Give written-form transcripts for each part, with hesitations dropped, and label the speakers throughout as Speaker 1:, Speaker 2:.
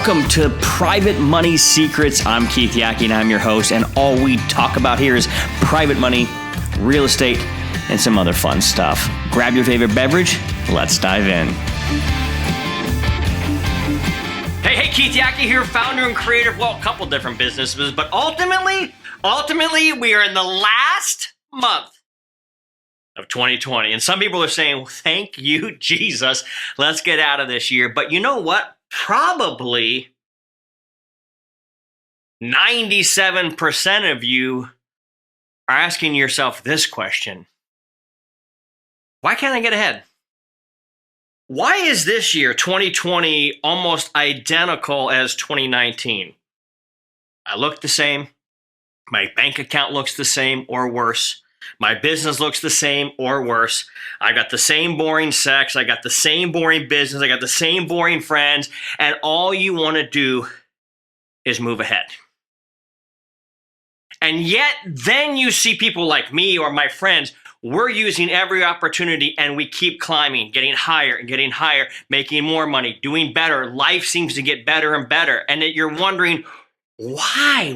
Speaker 1: Welcome to Private Money Secrets. I'm Keith Yackey and I'm your host, and all we talk about here is private money, real estate, and some other fun stuff. Grab your favorite beverage. Let's dive in. Hey, Keith Yackey here, founder and creator of, a couple different businesses, but ultimately, we are in the last month of 2020. And some people are saying, thank you, Jesus, let's get out of this year. But you know what? Probably 97% of you are asking yourself this question: why can't I get ahead? Why is this year, 2020, almost identical as 2019? I look the same. My bank account looks the same or worse. My business looks the same or worse. I got the same boring sex. I got the same boring business. I got the same boring friends. And all you want to do is move ahead. And yet, then you see people like me or my friends. We're using every opportunity and we keep climbing, getting higher, making more money, doing better. Life seems to get better and better. And that you're wondering, why?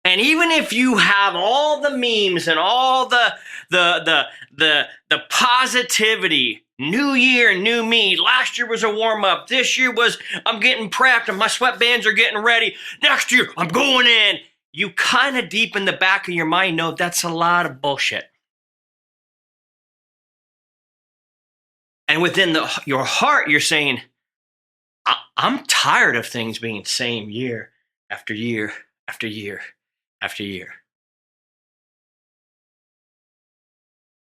Speaker 1: And even if you have all the memes and all the positivity, new year, new me, last year was a warm-up, this year was I'm getting prepped and my sweatbands are getting ready, next year I'm going in, you kind of deep in the back of your mind know that's a lot of bullshit. And within your heart, you're saying, I'm tired of things being the same year after year after year after year.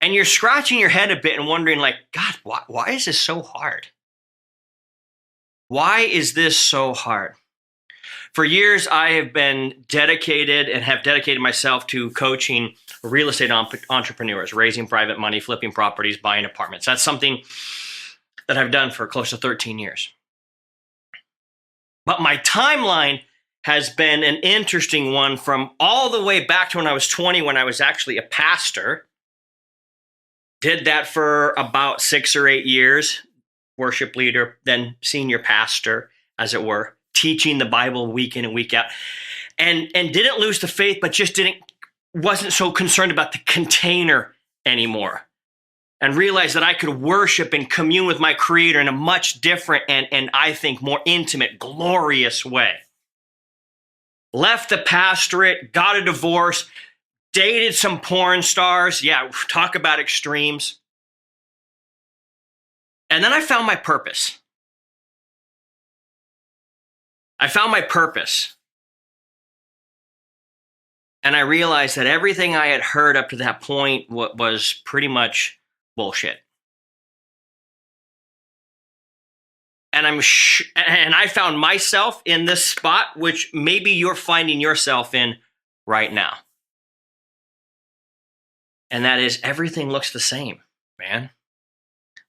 Speaker 1: And you're scratching your head a bit and wondering, like, God, why is this so hard? Why is this so hard? For years, I have been dedicated and have dedicated myself to coaching real estate entrepreneurs, raising private money, flipping properties, buying apartments. That's something that I've done for close to 13 years. But my timeline has been an interesting one from all the way back to when I was 20, when I was actually a pastor. Did that for about 6 or 8 years, worship leader, then senior pastor, as it were, teaching the Bible week in and week out. And didn't lose the faith, but just wasn't so concerned about the container anymore. And realized that I could worship and commune with my Creator in a much different and I think more intimate, glorious way. Left the pastorate, got a divorce, dated some porn stars. Yeah, talk about extremes. And then I found my purpose. And I realized that everything I had heard up to that point was pretty much bullshit. And I found myself in this spot, which maybe you're finding yourself in right now. And that is, everything looks the same, man.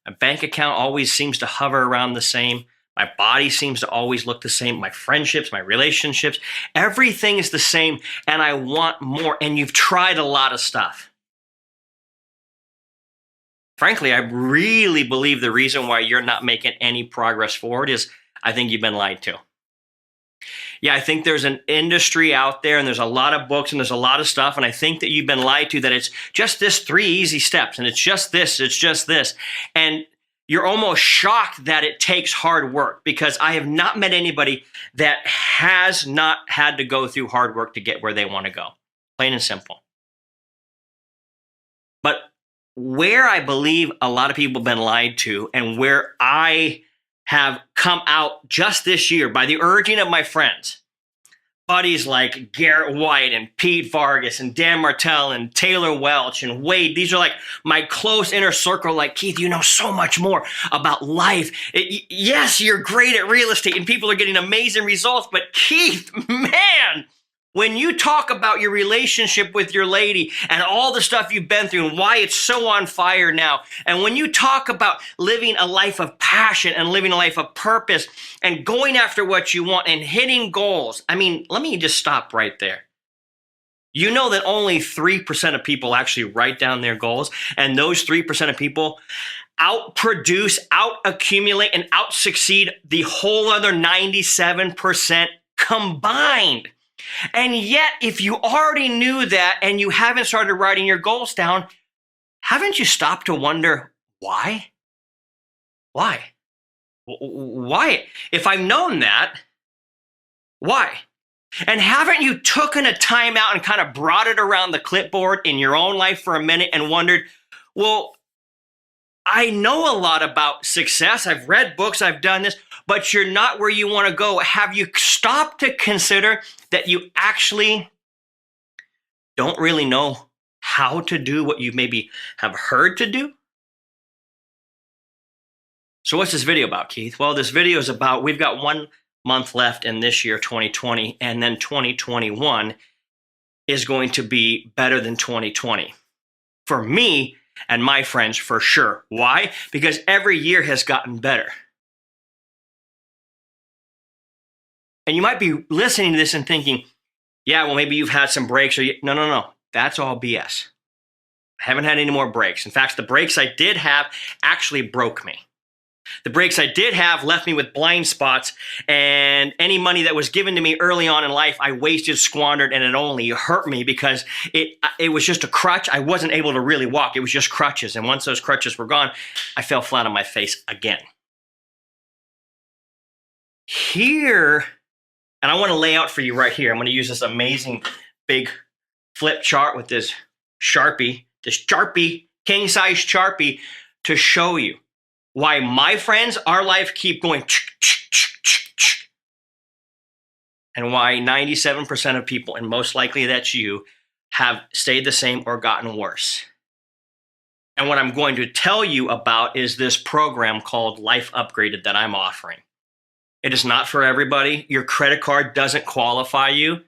Speaker 1: My bank account always seems to hover around the same. My body seems to always look the same. My friendships, my relationships, everything is the same. And I want more. And you've tried a lot of stuff. Frankly, I really believe the reason why you're not making any progress forward is I think you've been lied to. Yeah, I think there's an industry out there and there's a lot of books and there's a lot of stuff. And I think that you've been lied to, that it's just this 3 easy steps and it's just this. And you're almost shocked that it takes hard work, because I have not met anybody that has not had to go through hard work to get where they want to go. Plain and simple. But where I believe a lot of people have been lied to, and where I have come out just this year by the urging of my friends, buddies like Garrett White and Pete Vargas and Dan Martell and Taylor Welch and Wade. These are like my close inner circle. Like, Keith, you know so much more about life. Yes, you're great at real estate and people are getting amazing results, but Keith, man, when you talk about your relationship with your lady and all the stuff you've been through and why it's so on fire now, and when you talk about living a life of passion and living a life of purpose and going after what you want and hitting goals, I mean, let me just stop right there. You know that only 3% of people actually write down their goals, and those 3% of people outproduce, out accumulate, and out succeed the whole other 97% combined. And yet, if you already knew that and you haven't started writing your goals down, haven't you stopped to wonder why? Why? Why? If I've known that, why? And haven't you taken a time out and kind of brought it around the clipboard in your own life for a minute and wondered, well, I know a lot about success. I've read books, I've done this, but you're not where you want to go. Have you stopped to consider that you actually don't really know how to do what you maybe have heard to do? So what's this video about, Keith? Well, this video is about, we've got 1 month left in this year, 2020, and then 2021 is going to be better than 2020. For me and my friends, for sure. Why? Because every year has gotten better. And you might be listening to this and thinking, yeah, well, maybe you've had some breaks. No. That's all BS. I haven't had any more breaks. In fact, the breaks I did have actually broke me. The breaks I did have left me with blind spots, and any money that was given to me early on in life, I wasted, squandered, and it only hurt me because it was just a crutch. I wasn't able to really walk. It was just crutches. And once those crutches were gone, I fell flat on my face again. Here, and I want to lay out for you right here. I'm going to use this amazing big flip chart with this Sharpie, king size Sharpie, to show you why my friends, our life keep going, and why 97% of people, and most likely that's you, have stayed the same or gotten worse. And what I'm going to tell you about is this program called Life Upgraded that I'm offering. It is not for everybody. Your credit card doesn't qualify you.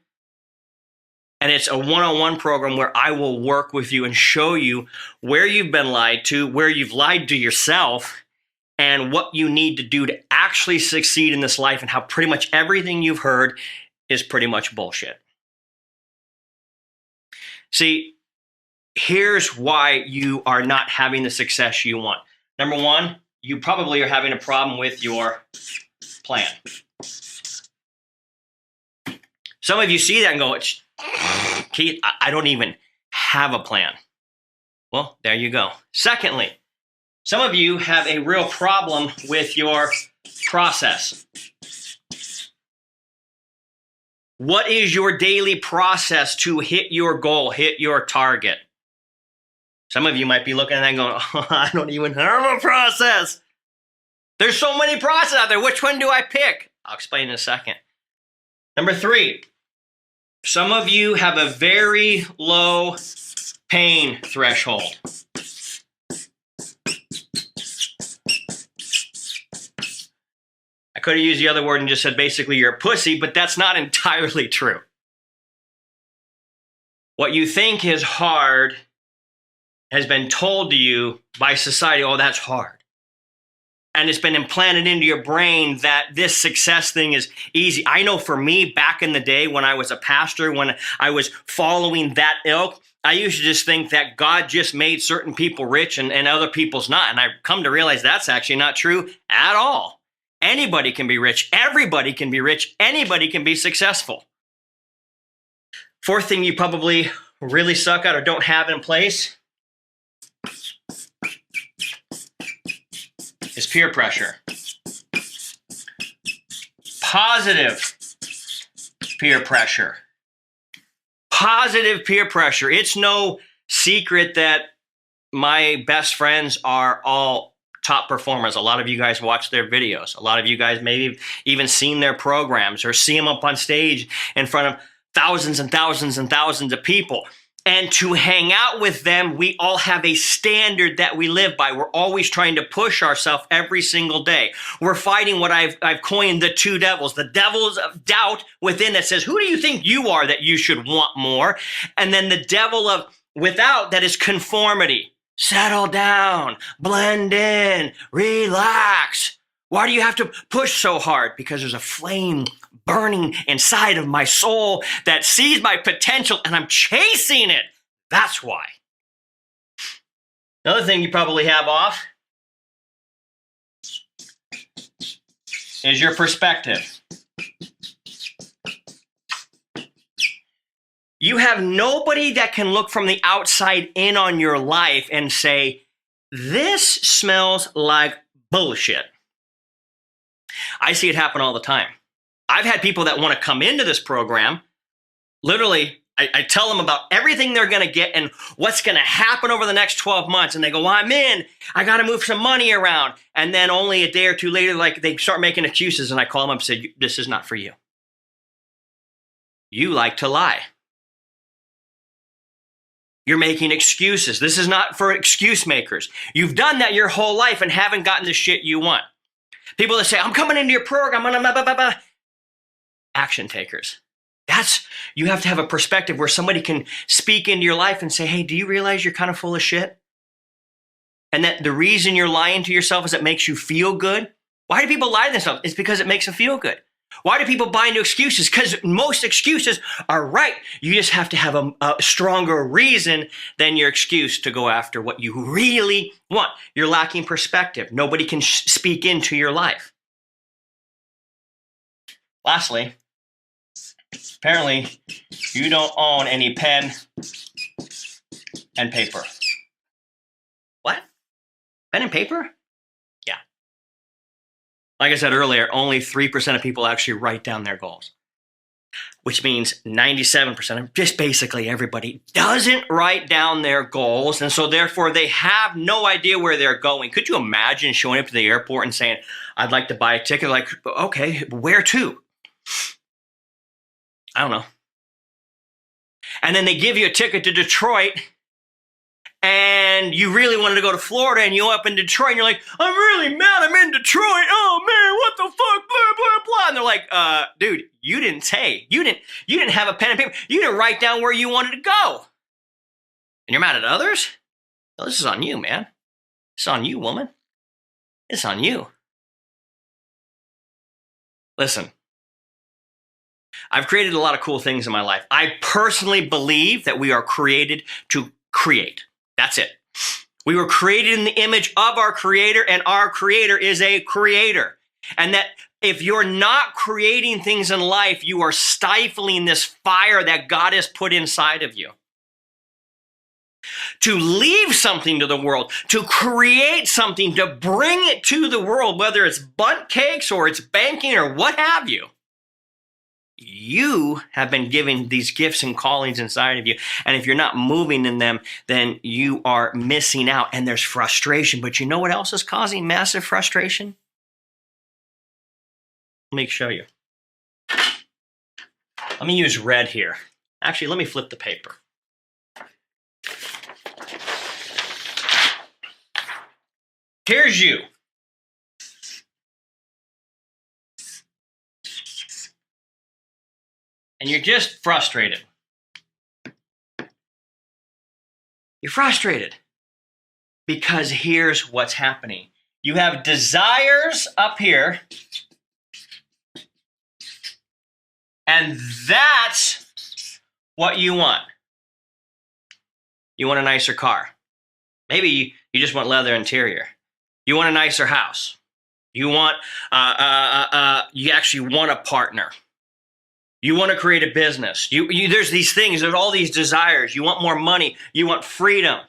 Speaker 1: And it's a one-on-one program where I will work with you and show you where you've been lied to, where you've lied to yourself, and what you need to do to actually succeed in this life, and how pretty much everything you've heard is pretty much bullshit. See, here's why you are not having the success you want. Number one, you probably are having a problem with your plan. Some of you see that and go, Keith, I don't even have a plan. Well, there you go. Secondly, some of you have a real problem with your process. What is your daily process to hit your goal, hit your target? Some of you might be looking at that and going, oh, I don't even have a process. There's so many processes out there. Which one do I pick? I'll explain in a second. Number three, some of you have a very low pain threshold. I could have used the other word and just said basically you're a pussy, but that's not entirely true. What you think is hard has been told to you by society, oh, that's hard. And it's been implanted into your brain that this success thing is easy. I know for me, back in the day when I was a pastor, when I was following that ilk, I used to just think that God just made certain people rich and other people's not. And I've come to realize that's actually not true at all. Anybody can be rich. Everybody can be rich. Anybody can be successful. Fourth thing you probably really suck at or don't have in place is peer pressure. Positive peer pressure. Positive peer pressure. It's no secret that my best friends are all top performers. A lot of you guys watch their videos. A lot of you guys maybe even seen their programs or see them up on stage in front of thousands and thousands and thousands of people. And to hang out with them, we all have a standard that we live by. We're always trying to push ourselves every single day. We're fighting what I've coined the two devils. The devils of doubt within that says, who do you think you are that you should want more? And then the devil of without that is conformity. Settle down, blend in, relax. Why do you have to push so hard? Because there's a flame burning inside of my soul that sees my potential and I'm chasing it. That's why. Another thing you probably have off is your perspective. You have nobody that can look from the outside in on your life and say, this smells like bullshit. I see it happen all the time. I've had people that want to come into this program. Literally, I tell them about everything they're going to get and what's going to happen over the next 12 months. And they go, well, I'm in. I got to move some money around. And then only a day or two later, like they start making excuses. And I call them up and say, this is not for you. You like to lie. You're making excuses. This is not for excuse makers. You've done that your whole life and haven't gotten the shit you want. People that say, I'm coming into your program. Action takers. You have to have a perspective where somebody can speak into your life and say, hey, do you realize you're kind of full of shit? And that the reason you're lying to yourself is it makes you feel good. Why do people lie to themselves? It's because it makes them feel good. Why do people buy into excuses? Because most excuses are right. You just have to have a stronger reason than your excuse to go after what you really want. You're lacking perspective. Nobody can speak into your life. Lastly, apparently, you don't own any pen and paper. What? Pen and paper? Yeah. Like I said earlier, only 3% of people actually write down their goals, which means 97% of just basically everybody doesn't write down their goals. And so therefore, they have no idea where they're going. Could you imagine showing up to the airport and saying, I'd like to buy a ticket? Like, okay, where to? I don't know. And then they give you a ticket to Detroit and you really wanted to go to Florida and you're up in Detroit and you're like, I'm really mad I'm in Detroit. Oh man, what the fuck, blah, blah, blah. And they're like, dude, you didn't have a pen and paper. You didn't write down where you wanted to go. And you're mad at others? No, this is on you, man. It's on you, woman. It's on you. Listen. I've created a lot of cool things in my life. I personally believe that we are created to create. That's it. We were created in the image of our creator, and our creator is a creator. And that if you're not creating things in life, you are stifling this fire that God has put inside of you. To leave something to the world, to create something, to bring it to the world, whether it's bundt cakes or it's banking or what have you. You have been given these gifts and callings inside of you. And if you're not moving in them, then you are missing out and there's frustration. But you know what else is causing massive frustration? Let me show you. Let me use red here. Actually, let me flip the paper. Here's you. And you're just frustrated. You're frustrated because here's what's happening. You have desires up here, and that's what you want. You want a nicer car. Maybe you just want leather interior. You want a nicer house. You want, you actually want a partner. You want to create a business. There's these things, there's all these desires. You want more money. You want freedom.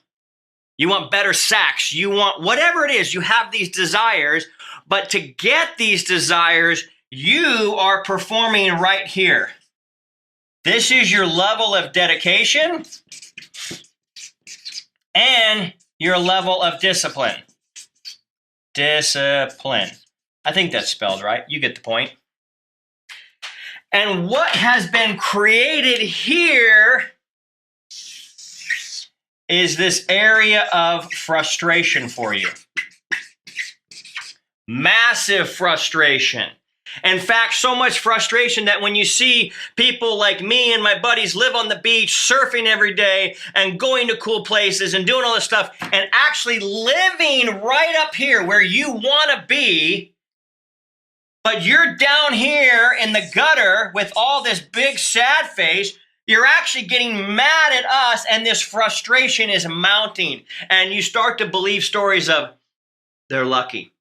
Speaker 1: You want better sex. You want whatever it is. You have these desires. But to get these desires, you are performing right here. This is your level of dedication and your level of discipline. Discipline. I think that's spelled right. You get the point. And what has been created here is this area of frustration for you. Massive frustration. In fact, so much frustration that when you see people like me and my buddies live on the beach, surfing every day and going to cool places and doing all this stuff and actually living right up here where you want to be, but you're down here in the gutter with all this big sad face, you're actually getting mad at us and this frustration is mounting. And you start to believe stories of, they're lucky.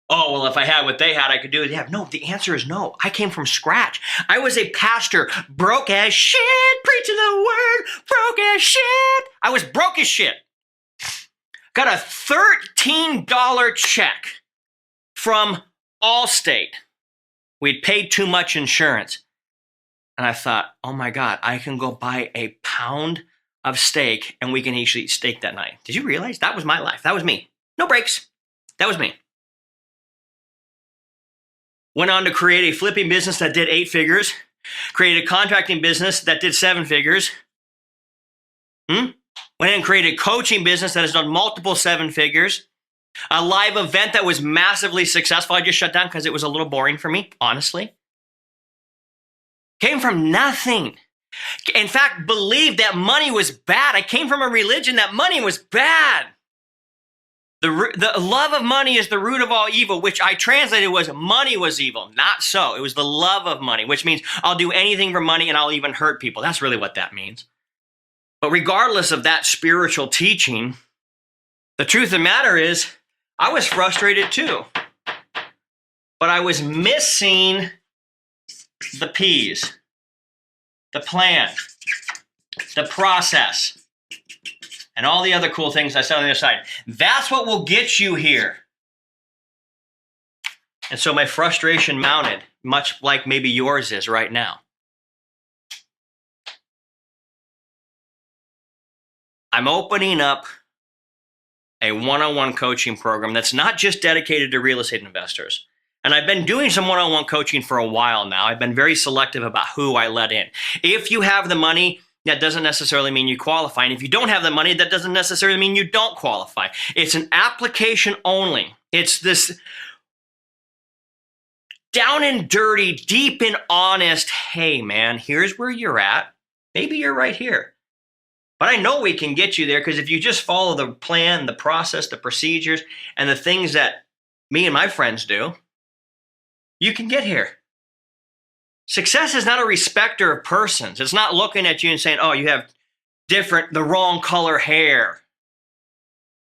Speaker 1: Oh, well, if I had what they had, I could do it. Yeah, no, the answer is no. I came from scratch. I was a pastor, broke as shit, preaching the word, broke as shit. I was broke as shit. Got a $13 check from Allstate. We'd paid too much insurance. And I thought, oh my God, I can go buy a pound of steak and we can each eat steak that night. Did you realize that was my life? That was me. No breaks. That was me. Went on to create a flipping business that did 8 figures. Created a contracting business that did 7 figures. Went in and created a coaching business that has done multiple 7 figures. A live event that was massively successful. I just shut down because it was a little boring for me, honestly. Came from nothing. In fact, believed that money was bad. I came from a religion that money was bad. The love of money is the root of all evil, which I translated was money was evil. Not so. It was the love of money, which means I'll do anything for money and I'll even hurt people. That's really what that means. But regardless of that spiritual teaching, the truth of the matter is I was frustrated too. But I was missing the P's, the plan, the process, and all the other cool things I said on the other side. That's what will get you here. And so my frustration mounted, much like maybe yours is right now. I'm opening up a one-on-one coaching program that's not just dedicated to real estate investors. And I've been doing some one-on-one coaching for a while now. I've been very selective about who I let in. If you have the money, that doesn't necessarily mean you qualify. And if you don't have the money, that doesn't necessarily mean you don't qualify. It's an application only. It's this down and dirty, deep and honest, hey man, here's where you're at. Maybe you're right here. But I know we can get you there because if you just follow the plan, the process, the procedures, and the things that me and my friends do, you can get here. Success is not a respecter of persons. It's not looking at you and saying, oh, you have the wrong color hair.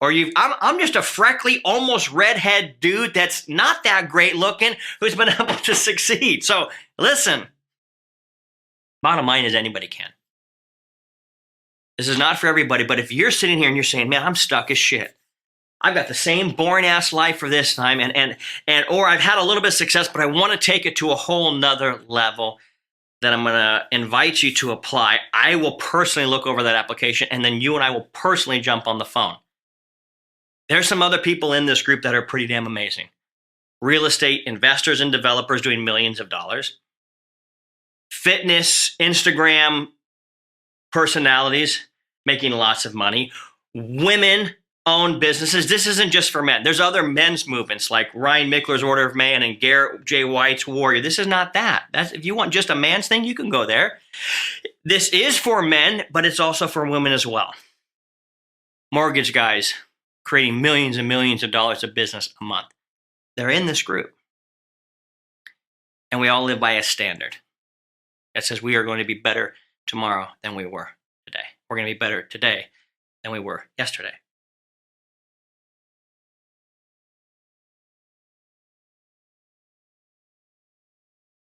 Speaker 1: Or I'm just a freckly, almost redhead dude that's not that great looking who's been able to succeed. So listen, bottom line is anybody can. This is not for everybody, but if you're sitting here and you're saying, man, I'm stuck as shit. I've got the same boring ass life for this time or I've had a little bit of success, but I want to take it to a whole nother level, then I'm going to invite you to apply. I will personally look over that application and then you and I will personally jump on the phone. There's some other people in this group that are pretty damn amazing. Real estate investors and developers doing millions of dollars. Fitness, Instagram personalities making lots of money. Women own businesses. This isn't just for men. There's other men's movements like Ryan Mickler's Order of Man and Garrett J. White's Warrior. This is not that. If you want just a man's thing, you can go there. This is for men, but it's also for women as well. Mortgage guys creating millions and millions of dollars of business a month. They're in this group. And we all live by a standard that says we are going to be better tomorrow than we were today. We're going to be better today than we were yesterday.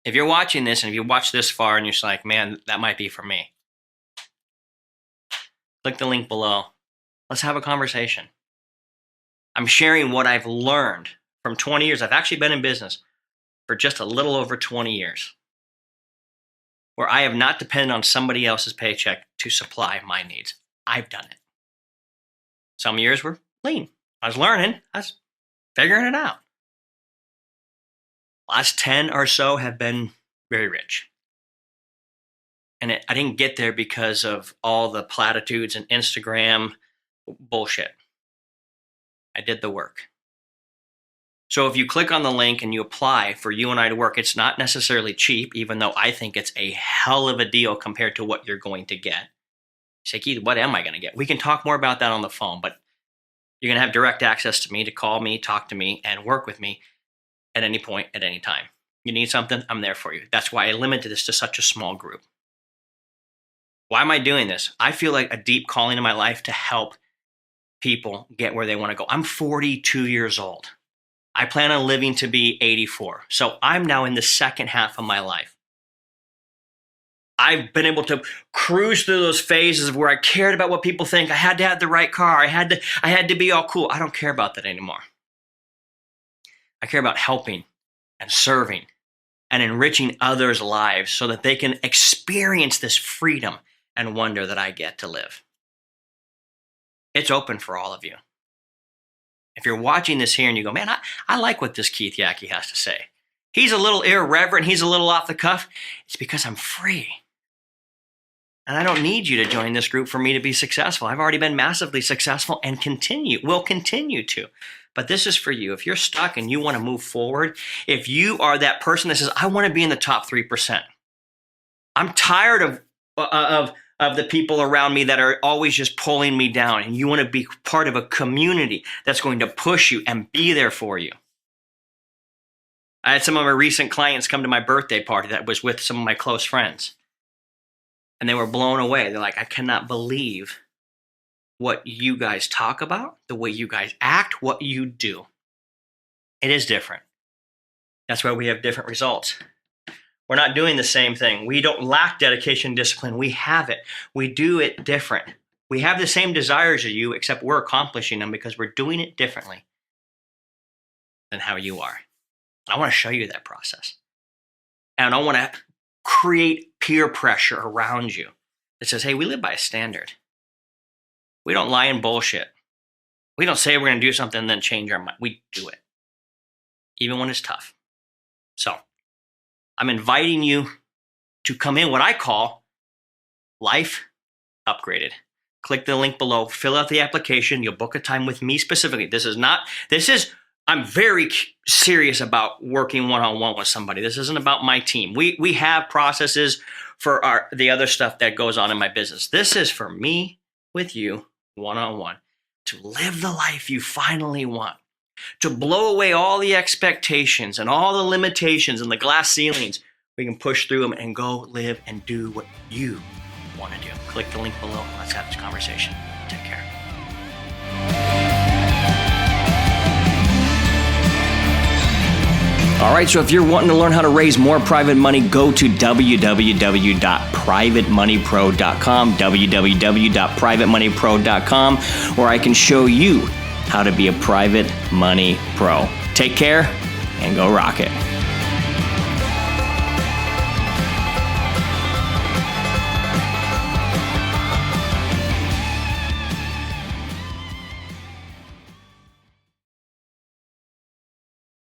Speaker 1: If you're watching this and if you watch this far and you're just like, man, that might be for me, click the link below. Let's have a conversation. I'm sharing what I've learned from 20 years. I've actually been in business for just a little over 20 years, where I have not depended on somebody else's paycheck to supply my needs. I've done it. Some years were lean. I was learning. I was figuring it out. Last 10 or so have been very rich. And I didn't get there because of all the platitudes and Instagram bullshit. I did the work. So if you click on the link and you apply for you and I to work, it's not necessarily cheap, even though I think it's a hell of a deal compared to what you're going to get. You say, Keith, what am I going to get? We can talk more about that on the phone, but you're going to have direct access to me to call me, talk to me, and work with me at any point, at any time. You need something, I'm there for you. That's why I limited this to such a small group. Why am I doing this? I feel like a deep calling in my life to help people get where they want to go. I'm 42 years old. I plan on living to be 84. So I'm now in the second half of my life. I've been able to cruise through those phases of where I cared about what people think. I had to have the right car. I had to be all cool. I don't care about that anymore. I care about helping and serving and enriching others' lives so that they can experience this freedom and wonder that I get to live. It's open for all of you. If you're watching this here and you go, man, I like what this Keith Yackey has to say. He's a little irreverent. He's a little off the cuff. It's because I'm free. And I don't need you to join this group for me to be successful. I've already been massively successful and will continue to. But this is for you. If you're stuck and you want to move forward, if you are that person that says, I want to be in the top 3%. I'm tired of the people around me that are always just pulling me down, and you want to be part of a community that's going to push you and be there for you. I had some of my recent clients come to my birthday party that was with some of my close friends, and they were blown away. They're like, I cannot believe what you guys talk about, the way you guys act, what you do. It is different. That's why we have different results. We're not doing the same thing. We don't lack dedication and discipline. We have it. We do it different. We have the same desires as you, except we're accomplishing them because we're doing it differently than how you are. I want to show you that process. And I want to create peer pressure around you that says, hey, we live by a standard. We don't lie and bullshit. We don't say we're going to do something and then change our mind. We do it, even when it's tough. So I'm inviting you to come in what I call Life Upgraded. Click the link below, fill out the application. You'll book a time with me specifically. I'm very serious about working one-on-one with somebody. This isn't about my team. We have processes for the other stuff that goes on in my business. This is for me with you, one-on-one, to live the life you finally want, to blow away all the expectations and all the limitations and the glass ceilings. We can push through them and go live and do what you want to do. Click the link below. Let's have this conversation. Take care. All right, so if you're wanting to learn how to raise more private money, go to www.privatemoneypro.com, www.privatemoneypro.com, where I can show you how to be a private money pro. Take care and go rock it.